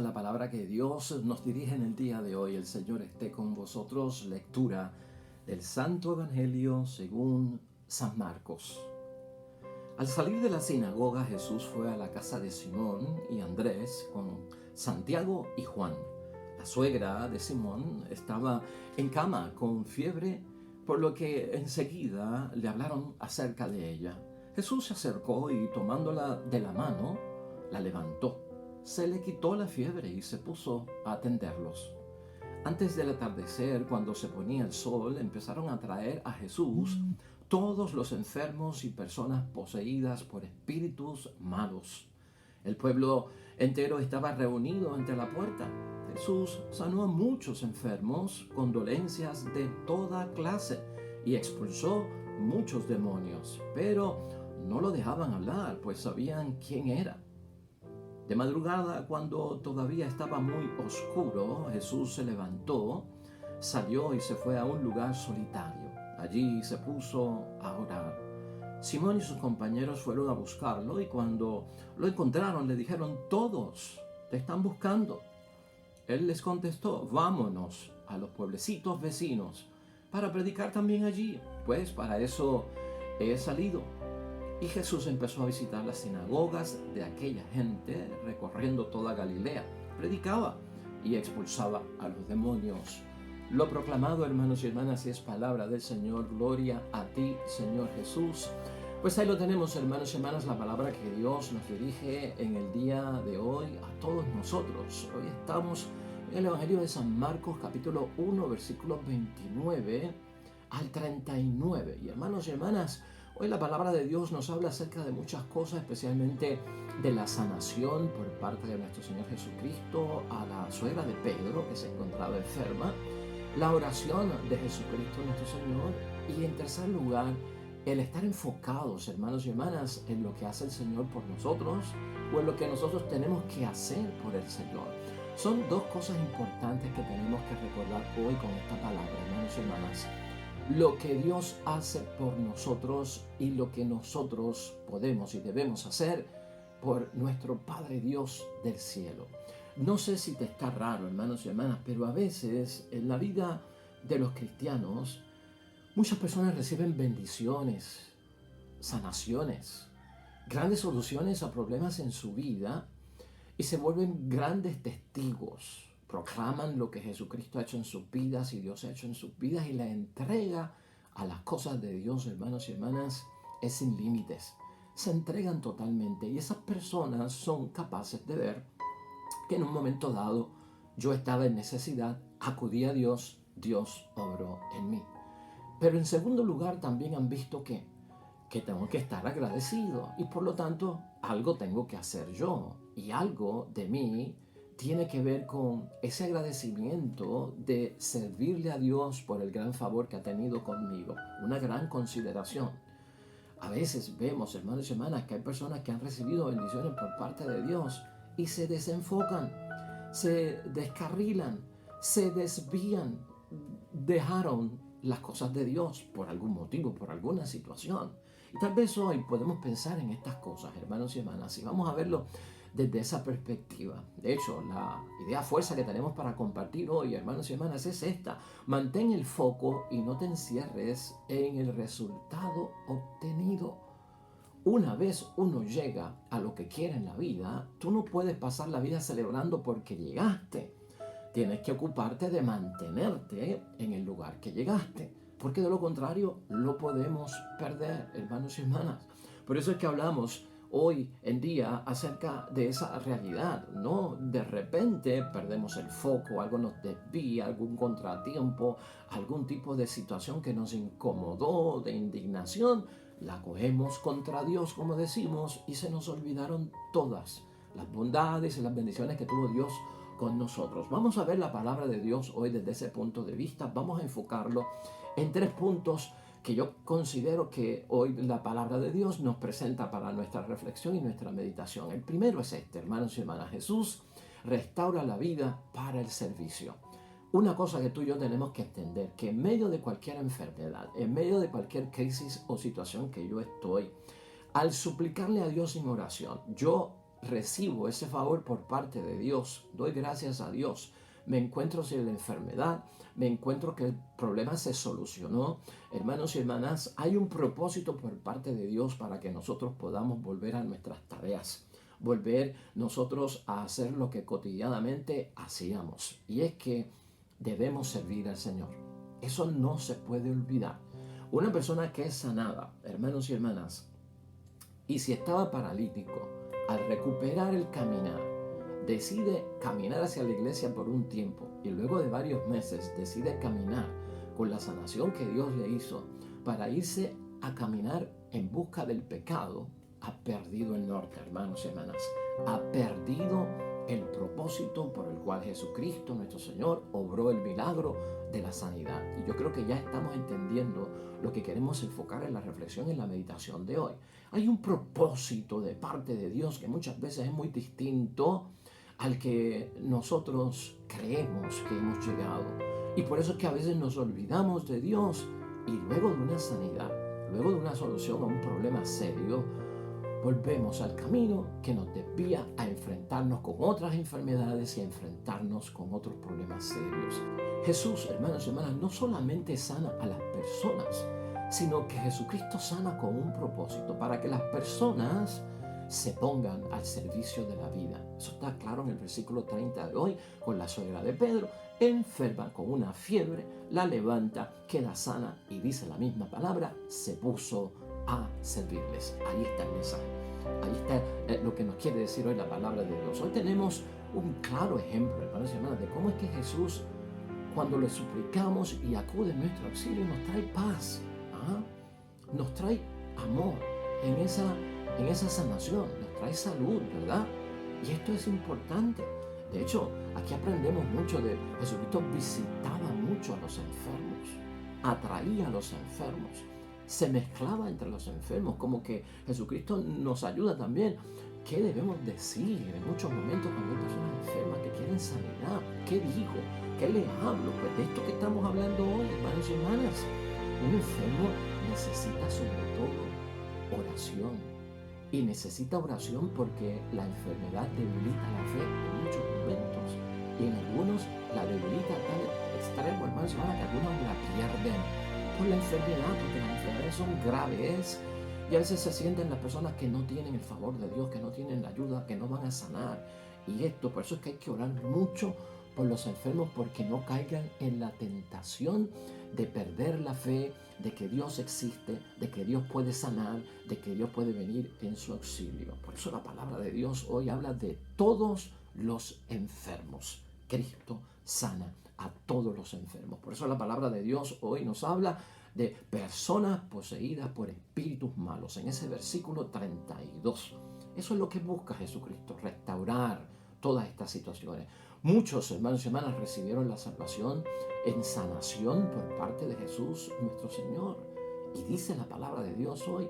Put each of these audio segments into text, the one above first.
la palabra que Dios nos dirige en el día de hoy. El Señor esté con vosotros. Lectura del Santo Evangelio según San Marcos. Al salir de la sinagoga, Jesús fue a la casa de Simón y Andrés con Santiago y Juan. La suegra de Simón estaba en cama con fiebre, por lo que enseguida le hablaron acerca de ella. Jesús se acercó y tomándola de la mano, la levantó. Se le quitó la fiebre y se puso a atenderlos. Antes del atardecer, cuando se ponía el sol, empezaron a traer a Jesús todos los enfermos y personas poseídas por espíritus malos. El pueblo entero estaba reunido ante la puerta. Jesús sanó a muchos enfermos con dolencias de toda clase y expulsó muchos demonios, pero no lo dejaban hablar, pues sabían quién era. De madrugada, cuando todavía estaba muy oscuro, Jesús se levantó, salió y se fue a un lugar solitario. Allí se puso a orar. Simón y sus compañeros fueron a buscarlo y cuando lo encontraron le dijeron: «Todos te están buscando». Él les contestó: «Vámonos a los pueblecitos vecinos para predicar también allí, pues para eso he salido». Y Jesús empezó a visitar las sinagogas de aquella gente, recorriendo toda Galilea. Predicaba y expulsaba a los demonios. Lo proclamado, hermanos y hermanas, es palabra del Señor. Gloria a ti, Señor Jesús. Pues ahí lo tenemos, hermanos y hermanas, la palabra que Dios nos dirige en el día de hoy a todos nosotros. Hoy estamos en el Evangelio de San Marcos, capítulo 1, versículos 29 al 39. Y hermanos y hermanas, hoy la palabra de Dios nos habla acerca de muchas cosas, especialmente de la sanación por parte de nuestro Señor Jesucristo a la suegra de Pedro, que se encontraba enferma, la oración de Jesucristo nuestro Señor, y en tercer lugar, el estar enfocados, hermanos y hermanas, en lo que hace el Señor por nosotros o en lo que nosotros tenemos que hacer por el Señor. Son dos cosas importantes que tenemos que recordar hoy con esta palabra, hermanos y hermanas. Lo que Dios hace por nosotros y lo que nosotros podemos y debemos hacer por nuestro Padre Dios del cielo. No sé si te está raro, hermanos y hermanas, pero a veces en la vida de los cristianos muchas personas reciben bendiciones, sanaciones, grandes soluciones a problemas en su vida y se vuelven grandes testigos. Proclaman lo que Jesucristo ha hecho en sus vidas y Dios ha hecho en sus vidas, y la entrega a las cosas de Dios, hermanos y hermanas, es sin límites. Se entregan totalmente y esas personas son capaces de ver que en un momento dado yo estaba en necesidad, acudí a Dios, Dios obró en mí. Pero en segundo lugar también han visto que tengo que estar agradecido y por lo tanto algo tengo que hacer yo, y algo de mí tiene que ver con ese agradecimiento de servirle a Dios por el gran favor que ha tenido conmigo, una gran consideración. A veces vemos, hermanos y hermanas, que hay personas que han recibido bendiciones por parte de Dios y se desenfocan, se descarrilan, se desvían, dejaron las cosas de Dios por algún motivo, por alguna situación. Y tal vez hoy podemos pensar en estas cosas, hermanos y hermanas, y vamos a verlo desde esa perspectiva. De hecho, la idea fuerza que tenemos para compartir hoy, hermanos y hermanas, es esta: mantén el foco y no te encierres en el resultado obtenido. Una vez uno llega a lo que quiere en la vida, tú no puedes pasar la vida celebrando porque llegaste. Tienes que ocuparte de mantenerte en el lugar que llegaste, porque de lo contrario lo podemos perder, hermanos y hermanas. Por eso es que hablamos hoy en día acerca de esa realidad, ¿no? De repente perdemos el foco, algo nos desvía, algún contratiempo, algún tipo de situación que nos incomodó, de indignación, la cogemos contra Dios, como decimos, y se nos olvidaron todas las bondades y las bendiciones que tuvo Dios con nosotros. Vamos a ver la palabra de Dios hoy desde ese punto de vista. Vamos a enfocarlo en 3 puntos que yo considero que hoy la palabra de Dios nos presenta para nuestra reflexión y nuestra meditación. El primero es este, hermanos y hermanas: Jesús restaura la vida para el servicio. Una cosa que tú y yo tenemos que entender, que en medio de cualquier enfermedad, en medio de cualquier crisis o situación que yo estoy, al suplicarle a Dios en oración, yo recibo ese favor por parte de Dios, doy gracias a Dios, me encuentro sin la enfermedad, me encuentro que el problema se solucionó. Hermanos y hermanas, hay un propósito por parte de Dios para que nosotros podamos volver a nuestras tareas, volver nosotros a hacer lo que cotidianamente hacíamos. Y es que debemos servir al Señor. Eso no se puede olvidar. Una persona que es sanada, hermanos y hermanas, y si estaba paralítico, al recuperar el caminar, decide caminar hacia la iglesia por un tiempo y luego de varios meses decide caminar con la sanación que Dios le hizo para irse a caminar en busca del pecado, ha perdido el norte, hermanos y hermanas. Ha perdido el propósito por el cual Jesucristo, nuestro Señor, obró el milagro de la sanidad. Y yo creo que ya estamos entendiendo lo que queremos enfocar en la reflexión, en la meditación de hoy. Hay un propósito de parte de Dios que muchas veces es muy distinto al que nosotros creemos que hemos llegado. Y por eso es que a veces nos olvidamos de Dios y luego de una sanidad, luego de una solución a un problema serio, volvemos al camino que nos desvía a enfrentarnos con otras enfermedades y a enfrentarnos con otros problemas serios. Jesús, hermanos y hermanas, no solamente sana a las personas, sino que Jesucristo sana con un propósito, para que las personas se pongan al servicio de la vida. Eso está claro en el versículo 30 de hoy, con la suegra de Pedro, enferma con una fiebre, la levanta, queda sana y dice la misma palabra, se puso a servirles. Ahí está el mensaje. Ahí está lo que nos quiere decir hoy la palabra de Dios. Hoy tenemos un claro ejemplo, hermanos y hermanas, de cómo es que Jesús, cuando le suplicamos y acude en nuestro auxilio, nos trae paz, nos trae amor en esa sanación, nos trae salud, ¿verdad? Y esto es importante. De hecho, aquí aprendemos mucho de Jesucristo. Visitaba mucho a los enfermos, atraía a los enfermos, se mezclaba entre los enfermos, como que Jesucristo nos ayuda también. ¿Qué debemos decir en muchos momentos cuando hay personas enfermas que quieren sanidad? ¿Qué digo? ¿Qué les hablo? Pues de esto que estamos hablando hoy, hermanos y hermanas. Un enfermo necesita sobre todo oración. Y necesita oración porque la enfermedad debilita la fe en muchos momentos. Y en algunos la debilita a tal extremo, hermanos y hermanas, que algunos la pierden por la enfermedad, porque las enfermedades son graves. Y a veces se sienten las personas que no tienen el favor de Dios, que no tienen la ayuda, que no van a sanar. Y esto, por eso es que hay que orar mucho por los enfermos, porque no caigan en la tentación de perder la fe, de que Dios existe, de que Dios puede sanar, de que Dios puede venir en su auxilio. Por eso la palabra de Dios hoy habla de todos los enfermos. Cristo sana a todos los enfermos. Por eso la palabra de Dios hoy nos habla de personas poseídas por espíritus malos. En ese versículo 32. Eso es lo que busca Jesucristo, restaurar todas estas situaciones. Muchos hermanos y hermanas recibieron la salvación en sanación por parte de Jesús nuestro Señor. Y dice la palabra de Dios hoy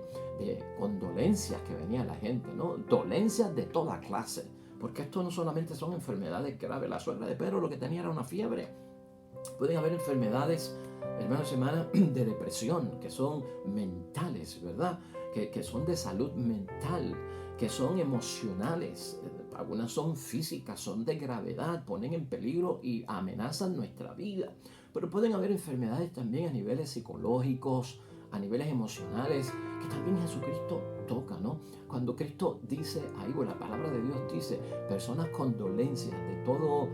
con dolencias que venía la gente, ¿no? Dolencias de toda clase. Porque esto no solamente son enfermedades graves. La suegra de Pedro lo que tenía era una fiebre. Pueden haber enfermedades, hermanos y hermanas, de depresión, que son mentales, ¿verdad? Que son de salud mental, que son emocionales. Algunas son físicas, son de gravedad, ponen en peligro y amenazan nuestra vida. Pero pueden haber enfermedades también a niveles psicológicos, a niveles emocionales, que también Jesucristo toca, ¿no? Cuando Cristo dice ahí, o la palabra de Dios dice, personas con dolencias de todo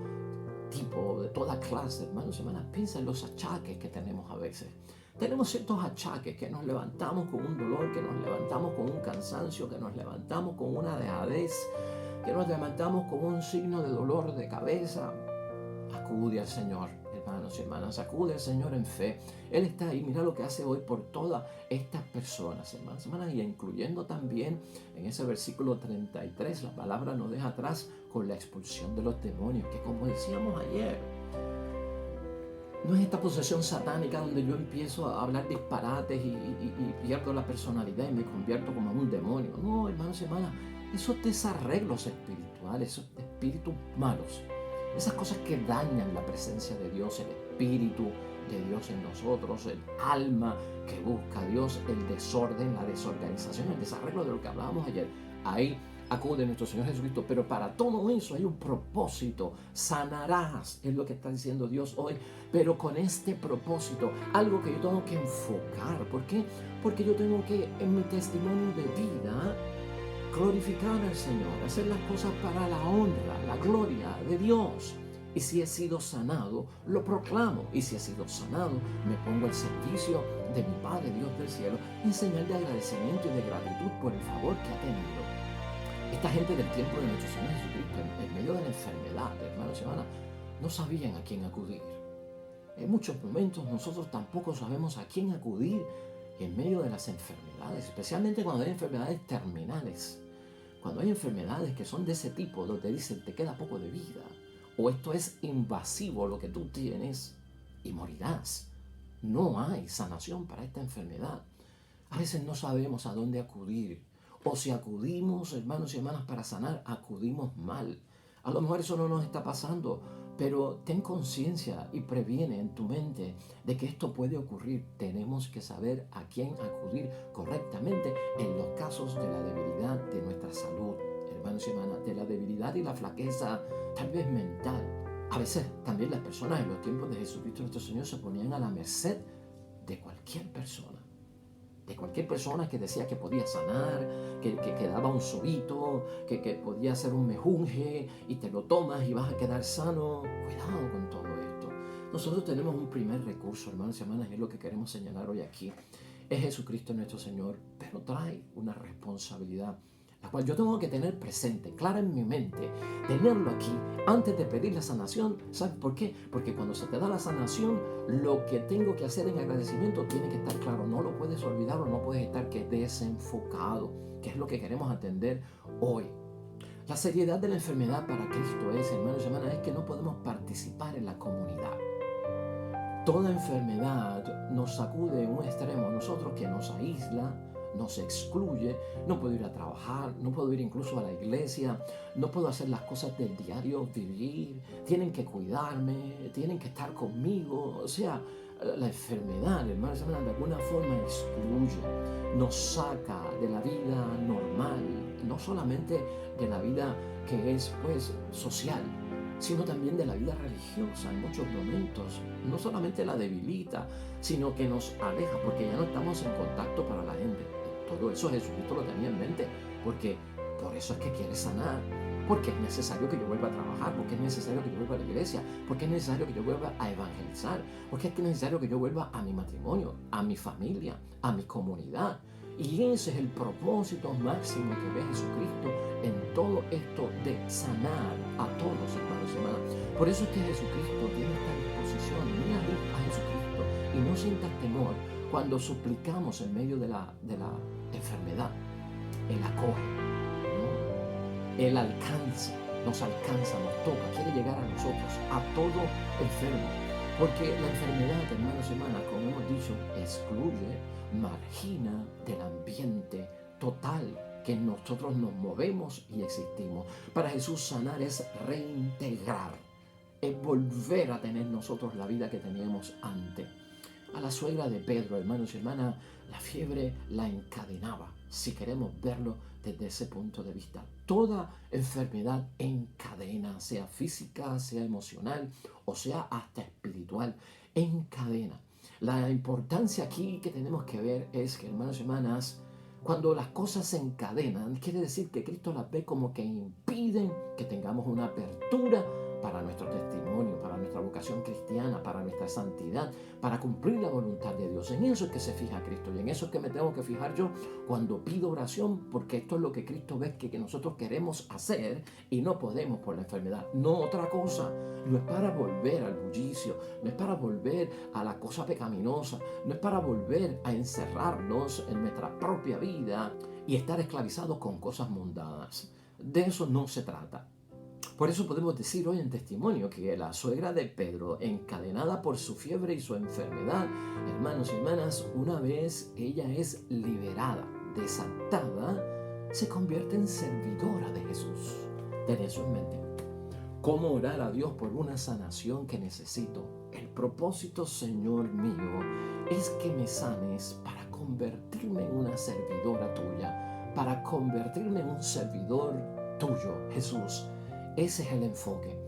tipo, de toda clase, hermanos y hermanas, piensa en los achaques que tenemos a veces. Tenemos ciertos achaques que nos levantamos con un dolor, que nos levantamos con un cansancio, que nos levantamos con una dejadez, que nos levantamos con un signo de dolor de cabeza. Acude al Señor, hermanos y hermanas, acude al Señor en fe. Él está ahí, mira lo que hace hoy por todas estas personas, hermanos y hermanas, y incluyendo también en ese versículo 33, la palabra nos deja atrás con la expulsión de los demonios, que como decíamos ayer, no es esta posesión satánica donde yo empiezo a hablar disparates y pierdo la personalidad y me convierto como un demonio. No, hermanos y hermanas, esos desarreglos espirituales, esos espíritus malos, esas cosas que dañan la presencia de Dios, el espíritu de Dios en nosotros, el alma que busca a Dios, el desorden, la desorganización, el desarreglo de lo que hablábamos ayer. Ahí acude nuestro Señor Jesucristo, pero para todo eso hay un propósito. Sanarás, es lo que está diciendo Dios hoy, pero con este propósito, algo que yo tengo que enfocar. ¿Por qué? Porque yo tengo que, en mi testimonio de vida, glorificar al Señor, hacer las cosas para la honra, la gloria de Dios. Y si he sido sanado, lo proclamo. Y si he sido sanado, me pongo al servicio de mi Padre Dios del cielo en señal de agradecimiento y de gratitud por el favor que ha tenido. Esta gente del tiempo de nuestro Señor Jesucristo, en medio de la enfermedad, hermanos y hermanas, no sabían a quién acudir. En muchos momentos nosotros tampoco sabemos a quién acudir en medio de las enfermedades, especialmente cuando hay enfermedades terminales. Cuando hay enfermedades que son de ese tipo, donde dicen te queda poco de vida, o esto es invasivo lo que tú tienes y morirás. No hay sanación para esta enfermedad. A veces no sabemos a dónde acudir. O si acudimos, hermanos y hermanas, para sanar, acudimos mal. A lo mejor eso no nos está pasando, pero ten conciencia y previene en tu mente de que esto puede ocurrir. Tenemos que saber a quién acudir correctamente en los casos de la debilidad de nuestra salud, hermanos y hermanas, de la debilidad y la flaqueza, tal vez mental. A veces también las personas en los tiempos de Jesucristo nuestro Señor se ponían a la merced de cualquier persona. De cualquier persona que decía que podía sanar, que daba un sobito, que podía hacer un mejunje y te lo tomas y vas a quedar sano. Cuidado con todo esto. Nosotros tenemos un primer recurso, hermanos y hermanas, y es lo que queremos señalar hoy aquí. Es Jesucristo nuestro Señor, pero trae una responsabilidad, la cual yo tengo que tener presente, clara en mi mente, tenerlo aquí antes de pedir la sanación. ¿Sabes por qué? Porque cuando se te da la sanación, lo que tengo que hacer en agradecimiento tiene que estar claro. No lo puedes olvidar o no puedes estar desenfocado, que es lo que queremos atender hoy. La seriedad de la enfermedad para Cristo es, hermanos y hermanas, es que no podemos participar en la comunidad. Toda enfermedad nos sacude en un extremo a nosotros que nos aísla, nos excluye. No puedo ir a trabajar, no puedo ir incluso a la iglesia, no puedo hacer las cosas del diario vivir, tienen que cuidarme, tienen que estar conmigo. O sea, la enfermedad, hermanos y hermanas, de alguna forma excluye, nos saca de la vida normal, no solamente de la vida que es pues social, sino también de la vida religiosa en muchos momentos. No solamente la debilita, sino que nos aleja, porque ya no estamos en contacto para la gente. Todo eso Jesucristo lo tenía en mente, porque por eso es que quiere sanar, porque es necesario que yo vuelva a trabajar, porque es necesario que yo vuelva a la iglesia, porque es necesario que yo vuelva a evangelizar, porque es necesario que yo vuelva a mi matrimonio, a mi familia, a mi comunidad. Y ese es el propósito máximo que ve Jesucristo en todo esto de sanar a todos, hermanos y hermanas. Por eso es que Jesucristo tiene esta disposición. Mira a Jesucristo y no sientas temor cuando suplicamos en medio de la enfermedad. Él acoge, ¿no? Él alcanza, nos toca, quiere llegar a nosotros, a todo enfermo. Porque la enfermedad, hermanos y hermanas, como hemos dicho, excluye, margina del ambiente total que nosotros nos movemos y existimos. Para Jesús sanar es reintegrar, es volver a tener nosotros la vida que teníamos antes. A la suegra de Pedro, hermanos y hermanas, la fiebre la encadenaba, si queremos verlo desde ese punto de vista. Toda enfermedad encadena, sea física, sea emocional o sea hasta espiritual, encadena. La importancia aquí que tenemos que ver es que, hermanos y hermanas, cuando las cosas se encadenan, quiere decir que Cristo las ve como que impiden que tengamos una apertura para nuestro testimonio, para nuestra vocación cristiana, para nuestra santidad, para cumplir la voluntad de Dios. En eso es que se fija Cristo y en eso es que me tengo que fijar yo cuando pido oración, porque esto es lo que Cristo ve que nosotros queremos hacer y no podemos por la enfermedad. No otra cosa. No es para volver al bullicio, no es para volver a la cosa pecaminosa, no es para volver a encerrarnos en nuestra propia vida y estar esclavizados con cosas mundanas. De eso no se trata. Por eso podemos decir hoy en testimonio que la suegra de Pedro, encadenada por su fiebre y su enfermedad, hermanos y hermanas, una vez ella es liberada, desatada, se convierte en servidora de Jesús. Ten eso en mente. ¿Cómo orar a Dios por una sanación que necesito? El propósito, Señor mío, es que me sanes para convertirme en una servidora tuya, para convertirme en un servidor tuyo, Jesús. Ese es el enfoque.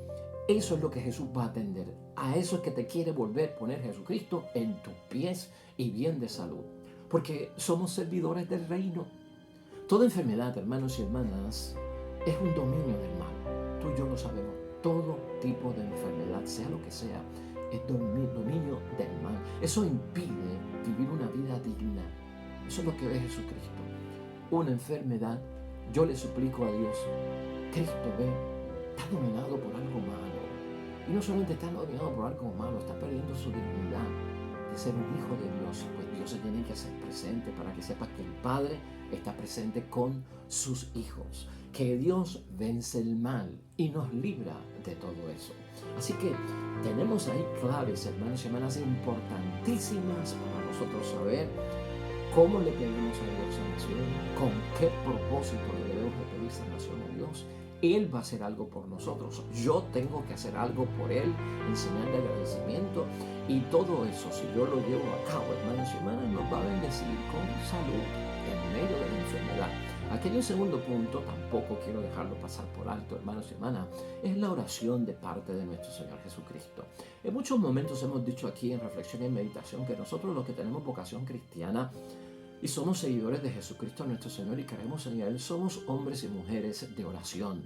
Eso es lo que Jesús va a atender. A eso es que te quiere volver a poner Jesucristo en tus pies y bien de salud. Porque somos servidores del reino. Toda enfermedad, hermanos y hermanas, es un dominio del mal. Tú y yo lo sabemos. Todo tipo de enfermedad, sea lo que sea, es dominio del mal. Eso impide vivir una vida digna. Eso es lo que ve Jesucristo. Una enfermedad, yo le suplico a Dios, Cristo ve, está dominado por algo malo. Y no solamente está dominado por algo malo, está perdiendo su dignidad de ser un hijo de Dios. Pues Dios se tiene que hacer presente para que sepas que el Padre está presente con sus hijos. Que Dios vence el mal y nos libra de todo eso. Así que tenemos ahí claves, hermanos y hermanas, importantísimas para nosotros saber cómo le pedimos a Dios sanación, con qué propósito le debemos de pedir sanación a Dios. Él va a hacer algo por nosotros. Yo tengo que hacer algo por Él, enseñarle agradecimiento. Y todo eso, si yo lo llevo a cabo, hermanos y hermanas, nos va a bendecir con salud en medio de la enfermedad. Aquí hay un segundo punto, tampoco quiero dejarlo pasar por alto, hermanos y hermanas, es la oración de parte de nuestro Señor Jesucristo. En muchos momentos hemos dicho aquí en reflexión y en meditación que nosotros los que tenemos vocación cristiana y somos seguidores de Jesucristo nuestro Señor y creemos en Él, somos hombres y mujeres de oración.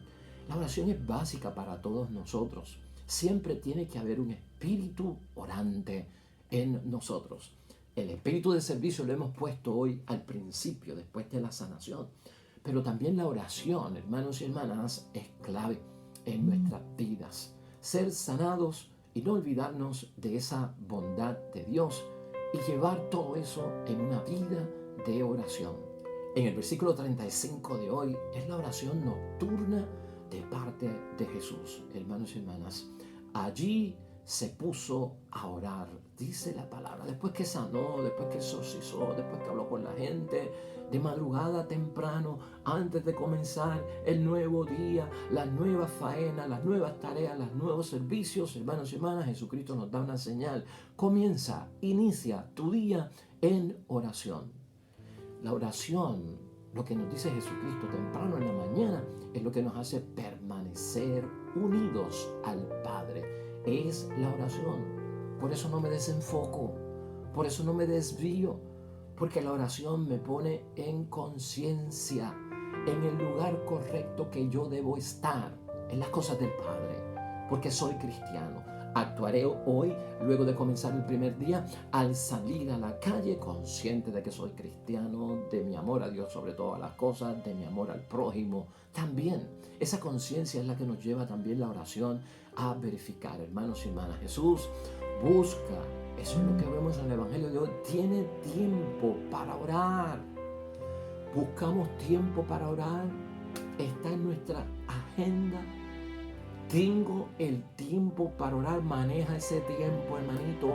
La oración es básica para todos nosotros. Siempre tiene que haber un espíritu orante en nosotros. El espíritu de servicio lo hemos puesto hoy al principio, después de la sanación. Pero también la oración, hermanos y hermanas, es clave en nuestras vidas. Ser sanados y no olvidarnos de esa bondad de Dios y llevar todo eso en una vida de oración. En el versículo 35 de hoy es la oración nocturna de parte de Jesús. Hermanos y hermanas, allí se puso a orar, dice la palabra, después que sanó, después que exorcizó, después que habló con la gente, de madrugada temprano, antes de comenzar el nuevo día, la nueva faena, las nuevas tareas, los nuevos servicios. Hermanos y hermanas, Jesucristo nos da una señal. Inicia tu día en oración. La oración, lo que nos dice Jesucristo temprano en la mañana, es lo que nos hace permanecer unidos al Padre. Es la oración. Por eso no me desenfoco, por eso no me desvío, porque la oración me pone en conciencia, en el lugar correcto que yo debo estar, en las cosas del Padre, porque soy cristiano. Actuaré hoy, luego de comenzar el primer día, al salir a la calle, consciente de que soy cristiano, de mi amor a Dios sobre todas las cosas, de mi amor al prójimo. También esa conciencia es la que nos lleva también la oración a verificar. Hermanos y hermanas, Jesús busca, eso es lo que vemos en el Evangelio de hoy, tiene tiempo para orar. Buscamos tiempo para orar, está en nuestra agenda. Tengo el tiempo para orar. Maneja ese tiempo, hermanito.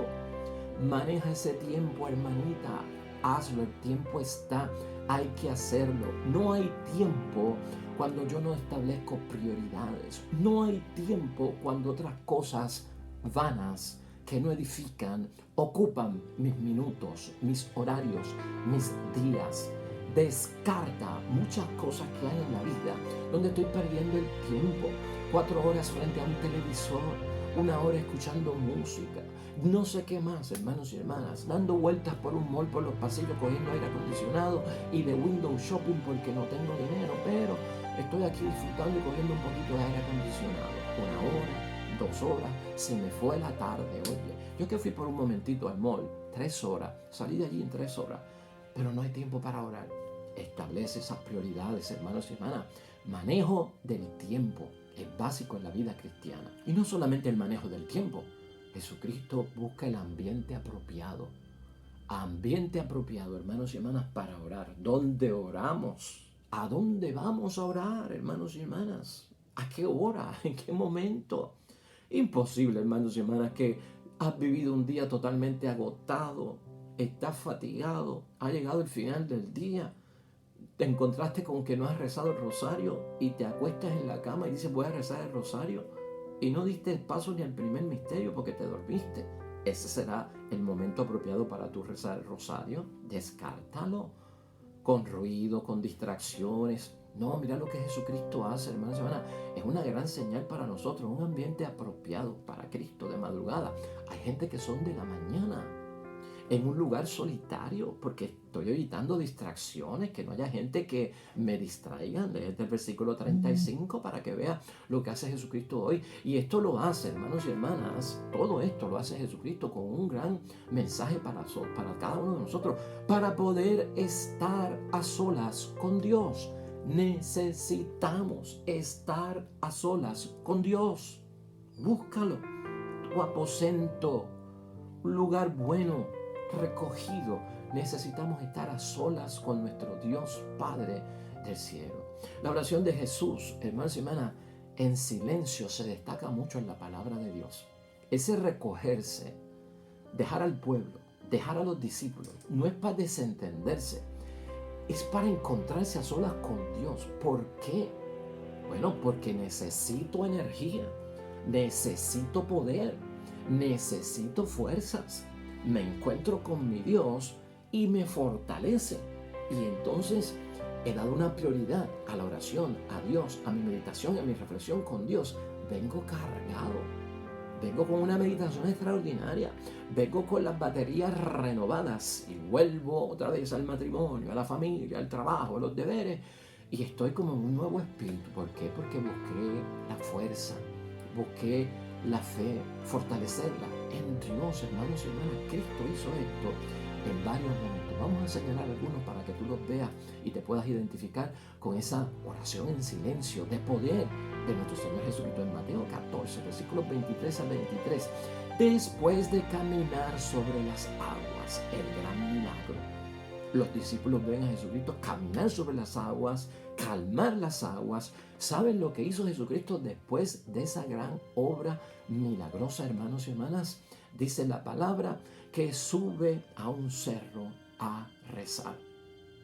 Maneja ese tiempo, hermanita. Hazlo, el tiempo está. Hay que hacerlo. No hay tiempo cuando yo no establezco prioridades. No hay tiempo cuando otras cosas vanas que no edifican ocupan mis minutos, mis horarios, mis días. Descarta muchas cosas que hay en la vida donde estoy perdiendo el tiempo. 4 horas frente a un televisor, 1 hora escuchando música, no sé qué más, hermanos y hermanas, dando vueltas por un mall, por los pasillos, cogiendo aire acondicionado y de window shopping porque no tengo dinero, pero estoy aquí disfrutando y cogiendo un poquito de aire acondicionado. 1 hora, 2 horas, se me fue la tarde. Oye, yo que fui por un momentito al mall, 3 horas, salí de allí en 3 horas, pero no hay tiempo para orar. Establece esas prioridades, hermanos y hermanas. Manejo del tiempo es básico en la vida cristiana. Y no solamente el manejo del tiempo. Jesucristo busca el ambiente apropiado. Ambiente apropiado, hermanos y hermanas, para orar. ¿Dónde oramos? ¿A dónde vamos a orar, hermanos y hermanas? ¿A qué hora? ¿En qué momento? Imposible, hermanos y hermanas, que has vivido un día totalmente agotado, estás fatigado, ha llegado el final del día, te encontraste con que no has rezado el rosario y te acuestas en la cama y dices voy a rezar el rosario y no diste el paso ni al primer misterio porque te dormiste. Ese será el momento apropiado para tú rezar el rosario. Descártalo. con ruido, con distracciones. No, mira lo que Jesucristo hace, hermanos y hermanas. Es una gran señal para nosotros, un ambiente apropiado para Cristo de madrugada. Hay gente que son de la mañana, en un lugar solitario, porque estoy evitando distracciones, que no haya gente que me distraiga. Desde el versículo 35 para que vea lo que hace Jesucristo hoy. Y esto lo hace, hermanos y hermanas, todo esto lo hace Jesucristo con un gran mensaje para cada uno de nosotros, para poder estar a solas con Dios. Necesitamos estar a solas con Dios. Búscalo, tu aposento, un lugar bueno, recogido. Necesitamos estar a solas con nuestro Dios Padre del cielo. La oración de Jesús, hermanos y hermanas, en silencio se destaca mucho en la palabra de Dios. Ese recogerse, dejar al pueblo, dejar a los discípulos, no es para desentenderse, es para encontrarse a solas con Dios. ¿Por qué? Bueno, porque necesito energía, necesito poder, necesito fuerzas. Me encuentro con mi Dios y me fortalece. Y entonces he dado una prioridad a la oración, a Dios, a mi meditación, a mi reflexión con Dios. Vengo cargado, vengo con una meditación extraordinaria, vengo con las baterías renovadas y vuelvo otra vez al matrimonio, a la familia, al trabajo, a los deberes. Y estoy como en un nuevo espíritu. ¿Por qué? Porque busqué la fuerza, busqué la fe, fortalecerla en Dios, hermanos y hermanas. Cristo hizo esto en varios momentos. Vamos a señalar algunos para que tú los veas y te puedas identificar con esa oración en silencio de poder de nuestro Señor Jesucristo. En Mateo 14, versículos 23 al 23. Después de caminar sobre las aguas, el gran milagro. Los discípulos ven a Jesucristo caminar sobre las aguas, calmar las aguas. ¿Saben lo que hizo Jesucristo después de esa gran obra milagrosa, hermanos y hermanas? Dice la palabra que sube a un cerro a rezar.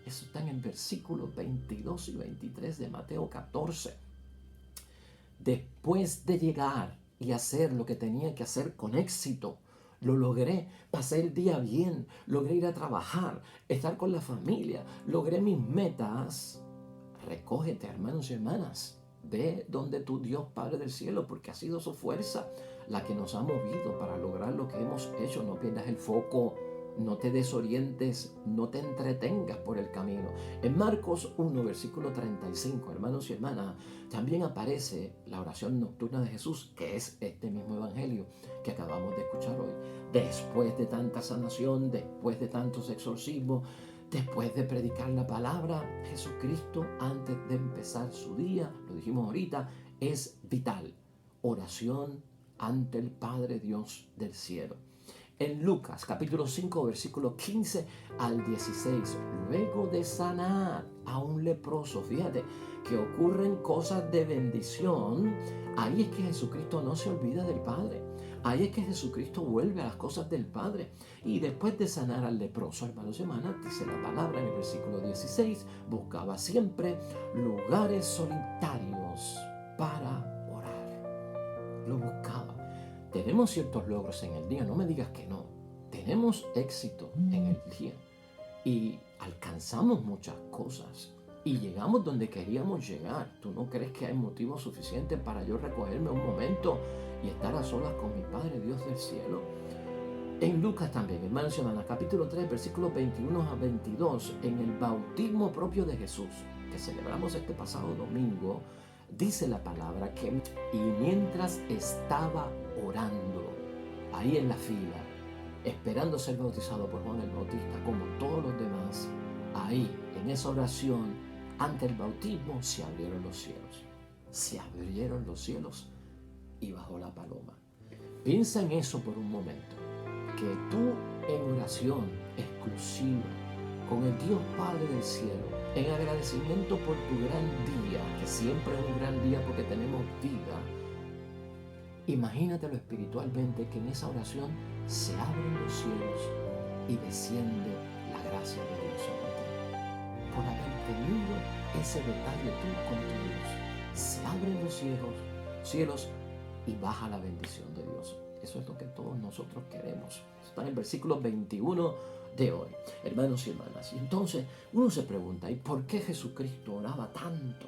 Eso está en el versículo 22 y 23 de Mateo 14. Después de llegar y hacer lo que tenía que hacer con éxito, lo logré, pasé el día bien, logré ir a trabajar, estar con la familia, logré mis metas. Recógete, hermanos y hermanas, ve donde tu Dios Padre del cielo, porque ha sido su fuerza la que nos ha movido para lograr lo que hemos hecho. No pierdas el foco, no te desorientes, no te entretengas por el camino. En Marcos 1, versículo 35, hermanos y hermanas, también aparece la oración nocturna de Jesús, que es este mismo evangelio que acabamos de escuchar hoy. Después de tanta sanación, después de tantos exorcismos, después de predicar la palabra, Jesucristo, antes de empezar su día, lo dijimos ahorita, es vital. Oración ante el Padre Dios del cielo. En Lucas capítulo 5 versículo 15 al 16, luego de sanar a un leproso, fíjate que ocurren cosas de bendición. Ahí es que Jesucristo no se olvida del Padre. Ahí es que Jesucristo vuelve a las cosas del Padre. Y después de sanar al leproso, hermanos y hermanas, dice la palabra en el versículo 16, buscaba siempre lugares solitarios para orar. Lo buscaba. Tenemos ciertos logros en el día, no me digas que no. Tenemos éxito en el día y alcanzamos muchas cosas y llegamos donde queríamos llegar. ¿Tú no crees que hay motivo suficiente para yo recogerme un momento y estar a solas con mi Padre Dios del cielo? En Lucas también, hermanos y hermanas, capítulo 3, versículos 21 a 22, en el bautismo propio de Jesús, que celebramos este pasado domingo, dice la palabra que y mientras estaba orando ahí en la fila, esperando ser bautizado por Juan el Bautista, como todos los demás, ahí en esa oración ante el bautismo se abrieron los cielos. Se abrieron los cielos y bajó la paloma. Piensa en eso por un momento, que tú en oración exclusiva con el Dios Padre del cielo, en agradecimiento por tu gran día, que siempre es un gran día porque tenemos vida, imagínatelo espiritualmente que en esa oración se abren los cielos y desciende la gracia de Dios sobre ti. Por haber tenido ese detalle tú con tu Dios, se abren los cielos y baja la bendición de Dios. Eso es lo que todos nosotros queremos. Está en el versículo 21 de hoy, hermanos y hermanas. Y entonces uno se pregunta, ¿y por qué Jesucristo oraba tanto?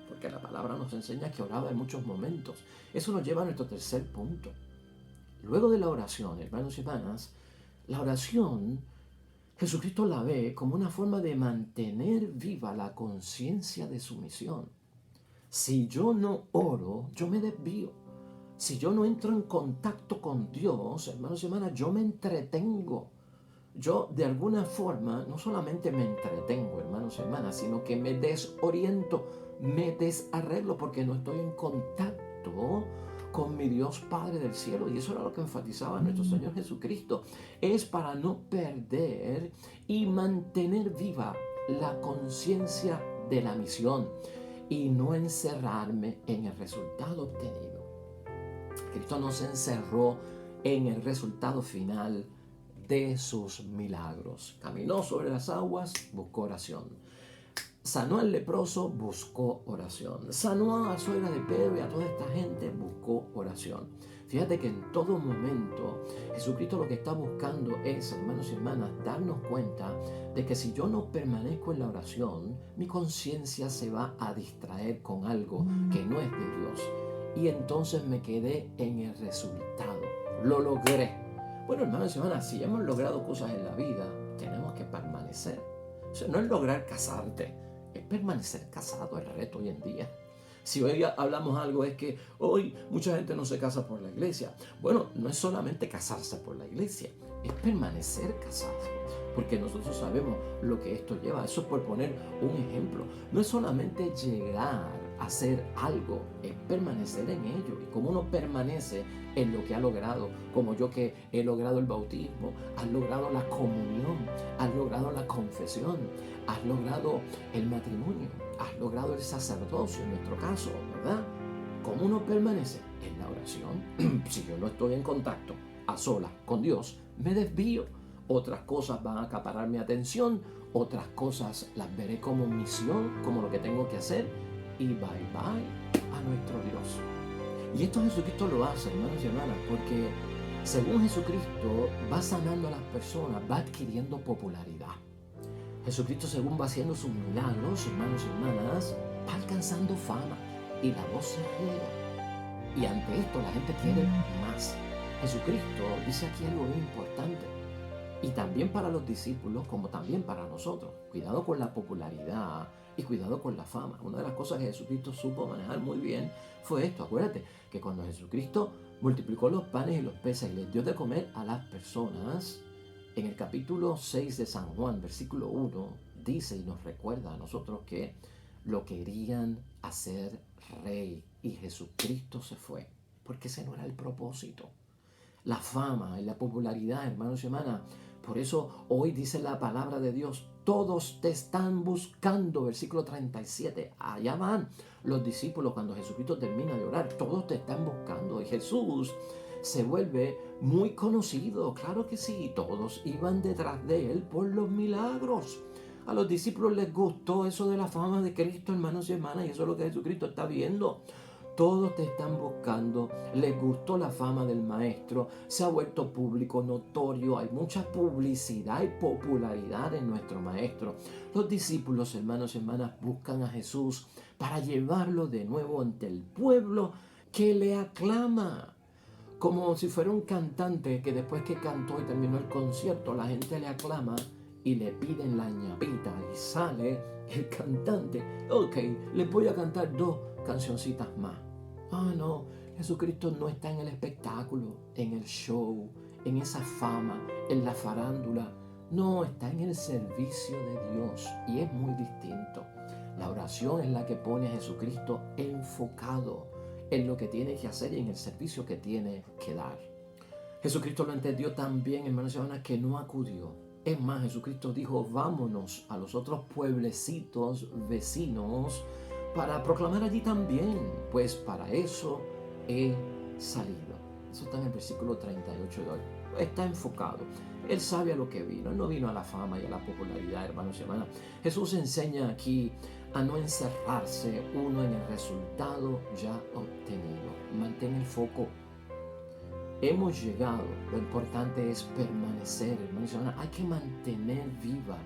Porque la palabra nos enseña que oraba en muchos momentos. Eso nos lleva a nuestro tercer punto. Luego de la oración, hermanos y hermanas, la oración, Jesucristo la ve como una forma de mantener viva la conciencia de su misión. Si yo no oro, yo me desvío. Si yo no entro en contacto con Dios, hermanos y hermanas, yo me entretengo. Yo de alguna forma no solamente me entretengo, hermanos y hermanas, sino que me desoriento, me desarreglo porque no estoy en contacto con mi Dios Padre del cielo. Y eso era lo que enfatizaba nuestro Señor Jesucristo. Es para no perder y mantener viva la conciencia de la misión y no encerrarme en el resultado obtenido. Cristo no se encerró en el resultado final de sus milagros. Caminó sobre las aguas, buscó oración. Sanó al leproso, buscó oración. Sanó a la suegra de Pedro y a toda esta gente, buscó oración. Fíjate que en todo momento Jesucristo lo que está buscando es, hermanos y hermanas, darnos cuenta de que si yo no permanezco en la oración, mi conciencia se va a distraer con algo que no es de Dios. Y entonces me quedé en el resultado. Lo logré. Bueno, hermanos y hermanas, si hemos logrado cosas en la vida, tenemos que permanecer. O sea, no es lograr casarte, es permanecer casado, el reto hoy en día. Si hoy hablamos algo es que hoy mucha gente no se casa por la iglesia. Bueno, no es solamente casarse por la iglesia, es permanecer casado. Porque nosotros sabemos lo que esto lleva. Eso es por poner un ejemplo. No es solamente llegar a hacer algo, es permanecer en ello. Y como uno permanece en lo que ha logrado, como yo que he logrado el bautismo, has logrado la comunión, has logrado la confesión, has logrado el matrimonio, has logrado el sacerdocio en nuestro caso, ¿verdad? ¿Cómo uno permanece? En la oración. Si yo no estoy en contacto a solas con Dios, me desvío. Otras cosas van a acaparar mi atención, otras cosas las veré como misión, como lo que tengo que hacer, y bye bye a nuestro Dios. Y esto Jesucristo lo hace, hermanos y hermanas, porque según Jesucristo va sanando a las personas, va adquiriendo popularidad. Jesucristo, según va haciendo sus milagros, hermanos y hermanas, va alcanzando fama y la voz se riega. Y ante esto la gente quiere más. Jesucristo dice aquí algo muy importante. Y también para los discípulos, como también para nosotros. Cuidado con la popularidad y cuidado con la fama. Una de las cosas que Jesucristo supo manejar muy bien fue esto. Acuérdate que cuando Jesucristo multiplicó los panes y los peces y les dio de comer a las personas, en el capítulo 6 de San Juan, versículo 1, dice y nos recuerda a nosotros que lo querían hacer rey. Y Jesucristo se fue, porque ese no era el propósito. La fama y la popularidad, hermanos y hermanas. Por eso hoy dice la palabra de Dios, todos te están buscando, versículo 37. Allá van los discípulos cuando Jesucristo termina de orar, todos te están buscando. Y Jesús se vuelve muy conocido, claro que sí, todos iban detrás de él por los milagros. A los discípulos les gustó eso de la fama de Cristo, hermanos y hermanas, y eso es lo que Jesucristo está viendo. Todos te están buscando, les gustó la fama del maestro, se ha vuelto público, notorio, hay mucha publicidad y popularidad en nuestro maestro. Los discípulos, hermanos y hermanas, buscan a Jesús para llevarlo de nuevo ante el pueblo que le aclama. Como si fuera un cantante que después que cantó y terminó el concierto, la gente le aclama y le piden la ñapita y sale el cantante. Ok, les voy a cantar 2 cancioncitas más. No, Jesucristo no está en el espectáculo, en el show, en esa fama, en la farándula. No, está en el servicio de Dios y es muy distinto. La oración es la que pone a Jesucristo enfocado en lo que tiene que hacer y en el servicio que tiene que dar. Jesucristo lo entendió también, hermanos y hermanas, que no acudió. Es más, Jesucristo dijo, vámonos a los otros pueblecitos vecinos para proclamar allí también, pues para eso he salido. Eso está en el versículo 38 de hoy. Está enfocado. Él sabe a lo que vino. Él no vino a la fama y a la popularidad, hermanos y hermanas. Jesús enseña aquí a no encerrarse uno en el resultado ya obtenido. Mantén el foco. hemos llegado, lo importante es permanecer, hermanos y hermanas. Hay que mantener viva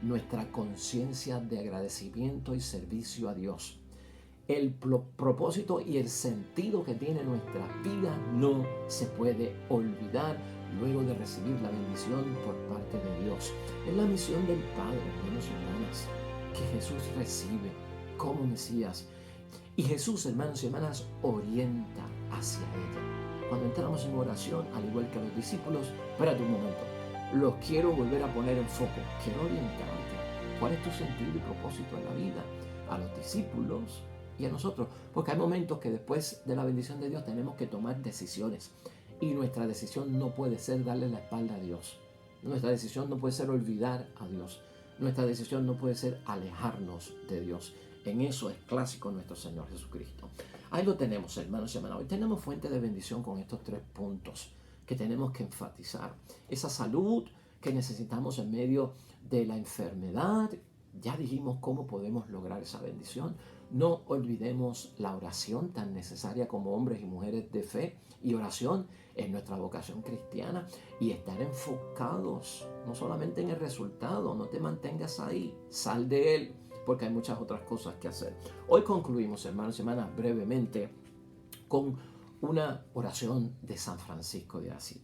nuestra conciencia de agradecimiento y servicio a Dios. El propósito y el sentido que tiene nuestra vida no se puede olvidar luego de recibir la bendición por parte de Dios. Es la misión del Padre, hermanos y hermanas, que Jesús recibe como Mesías. Y Jesús, hermanos y hermanas, orienta hacia ella. Cuando entramos en oración, al igual que los discípulos, espérate un momento, los quiero volver a poner en foco. Quiero orientarte. ¿Cuál es tu sentido y propósito en la vida? A los discípulos y a nosotros. Porque hay momentos que después de la bendición de Dios tenemos que tomar decisiones. Y nuestra decisión no puede ser darle la espalda a Dios. Nuestra decisión no puede ser olvidar a Dios. Nuestra decisión no puede ser alejarnos de Dios. En eso es clásico nuestro Señor Jesucristo. Ahí lo tenemos, hermanos y hermanas. Hoy tenemos fuente de bendición con estos 3 puntos que tenemos que enfatizar. Esa salud que necesitamos en medio de la enfermedad. Ya dijimos cómo podemos lograr esa bendición. No olvidemos la oración tan necesaria como hombres y mujeres de fe. Y oración es nuestra vocación cristiana. Y estar enfocados no solamente en el resultado. No te mantengas ahí. Sal de él, porque hay muchas otras cosas que hacer. Hoy concluimos, hermanos y hermanas, brevemente con una oración de San Francisco de Asís.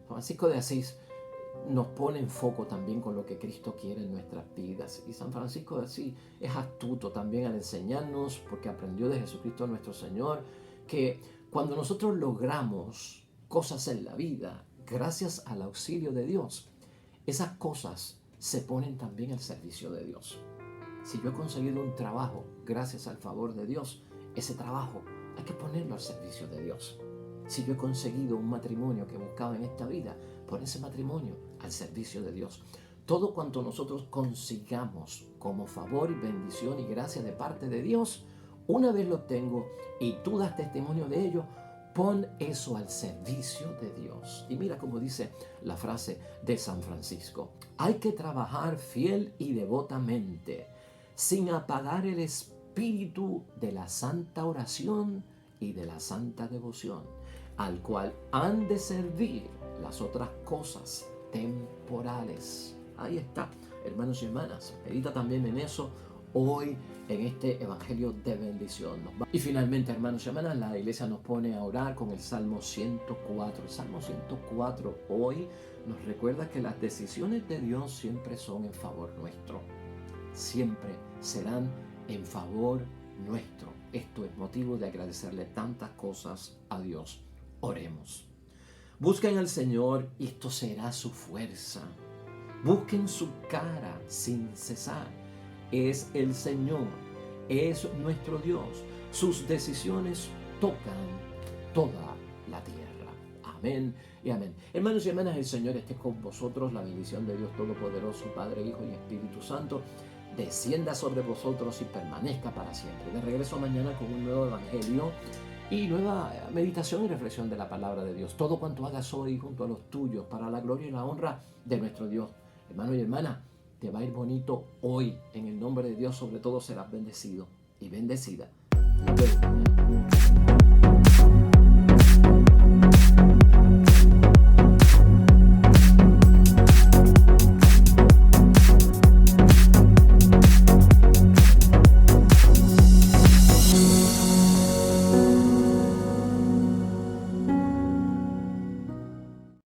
Francisco de Asís nos pone en foco también con lo que Cristo quiere en nuestras vidas. Y San Francisco de Asís es astuto también al enseñarnos, porque aprendió de Jesucristo nuestro Señor, que cuando nosotros logramos cosas en la vida, gracias al auxilio de Dios, esas cosas se ponen también al servicio de Dios. Si yo he conseguido un trabajo gracias al favor de Dios, ese trabajo hay que ponerlo al servicio de Dios. Si yo he conseguido un matrimonio que buscaba en esta vida, pon ese matrimonio al servicio de Dios. Todo cuanto nosotros consigamos como favor y bendición y gracia de parte de Dios, una vez lo tengo y tú das testimonio de ello, pon eso al servicio de Dios. Y mira cómo dice la frase de San Francisco. Hay que trabajar fiel y devotamente, sin apagar el espíritu de la santa oración y de la santa devoción, al cual han de servir las otras cosas temporales. Ahí está, hermanos y hermanas. Medita también en eso hoy en este evangelio de bendición. Y finalmente, hermanos y hermanas, la iglesia nos pone a orar con el Salmo 104. El Salmo 104 hoy nos recuerda que las decisiones de Dios siempre son en favor nuestro. Siempre serán en favor nuestro. Esto es motivo de agradecerle tantas cosas a Dios. Oremos. Busquen al Señor y esto será su fuerza. Busquen su cara sin cesar. Es el Señor, es nuestro Dios. Sus decisiones tocan toda la tierra. Amén y amén. Hermanos y hermanas, el Señor esté con vosotros. La bendición de Dios Todopoderoso, Padre, Hijo y Espíritu Santo, descienda sobre vosotros y permanezca para siempre. De regreso mañana con un nuevo evangelio y nueva meditación y reflexión de la palabra de Dios. Todo cuanto hagas hoy junto a los tuyos, para la gloria y la honra de nuestro Dios. Hermano y hermana, te va a ir bonito hoy. En el nombre de Dios, sobre todo serás bendecido y bendecida. Nos vemos mañana.